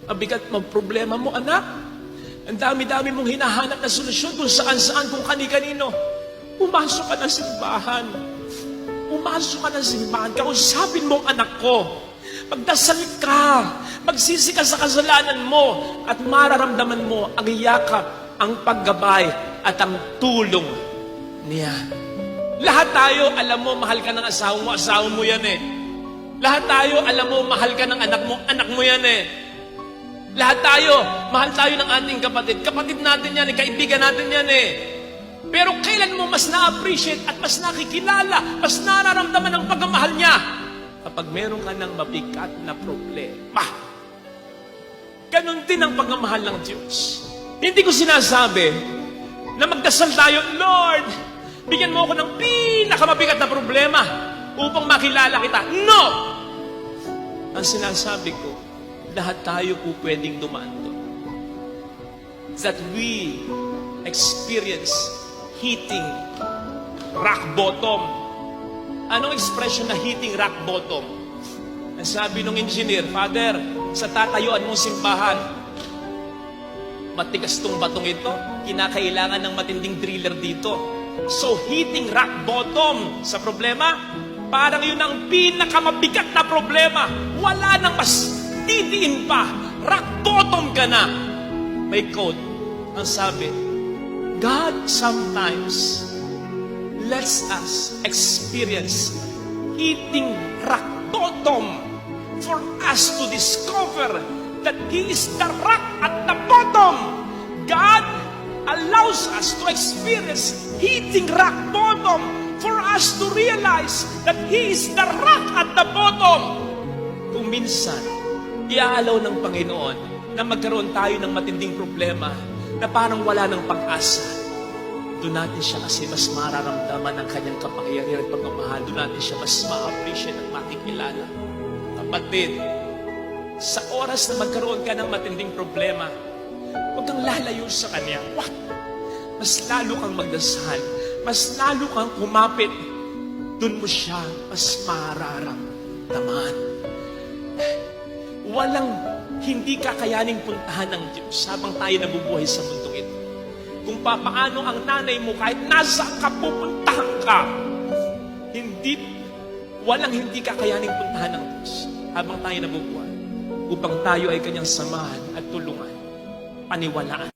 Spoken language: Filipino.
Mabigat mo problema mo, anak. Ang dami-dami mong hinahanap na solusyon kung saan-saan, kung kani-kanino. Pumasok ka ng simbahan. Pumasok ka ng simbahan. Kausapin mo ang anak ko. Magdasal ka. Magsisi ka sa kasalanan mo. At mararamdaman mo ang yakap, ang paggabay, at ang tulong niya. Lahat tayo, alam mo, mahal ka ng asawa mo yan eh. Lahat tayo, alam mo, mahal ka ng anak mo yan eh. Lahat tayo, mahal tayo ng ating kapatid natin yan eh, kaibigan natin yan eh. Pero kailan mo mas na-appreciate at mas nakikilala, mas nararamdaman ang pagmamahal niya? Kapag meron ka ng mabigat na problema. Ganon din ang pagmamahal ng Diyos. Hindi ko sinasabi na magdasal tayo, Lord, bigyan mo ako ng pinakamabigat na problema upang makilala kita. No! Ang sinasabi ko, lahat tayo po pwedeng dumaan doon. That we experience hitting rock bottom. Anong expression na hitting rock bottom? Ang sabi ng engineer, Father, sa tatayuan mong simbahan, matigas tong batong ito, kinakailangan ng matinding driller dito. So hitting rock bottom sa problema, parang yun ang pinakamabigat na problema. Wala nang mas titiin pa. Rock bottom ka na. May quote, ang sabi, God sometimes lets us experience hitting rock bottom for us to discover that He is the rock at the bottom. God allows us to experience hitting rock bottom for us to realize that He is the rock at the bottom. Kung minsan, iaalaw ng Panginoon na magkaroon tayo ng matinding problema na parang wala ng pag-asa. Doon natin siya kasi mas mararamdaman ang kanyang kapangyarihan at pagmamahal. Doon natin siya mas ma-appreciate at makikilala. Kapatid, sa oras na magkaroon ka ng matinding problema, huwag kang lalayo sa Kanya. What? Mas lalo kang magdasal. Mas lalo kang kumapit. Doon mo siya mas mararamdaman. Walang hindi kakayaning puntahan ng Diyos habang tayo nabubuhay sa mundong ito. Kung papaano ang nanay mo, kahit nasa ka pupuntahan ka, walang hindi kakayaning puntahan ng Diyos habang tayo nabubuhay upang tayo ay Kanyang samahan at tulungan, paniwalaan.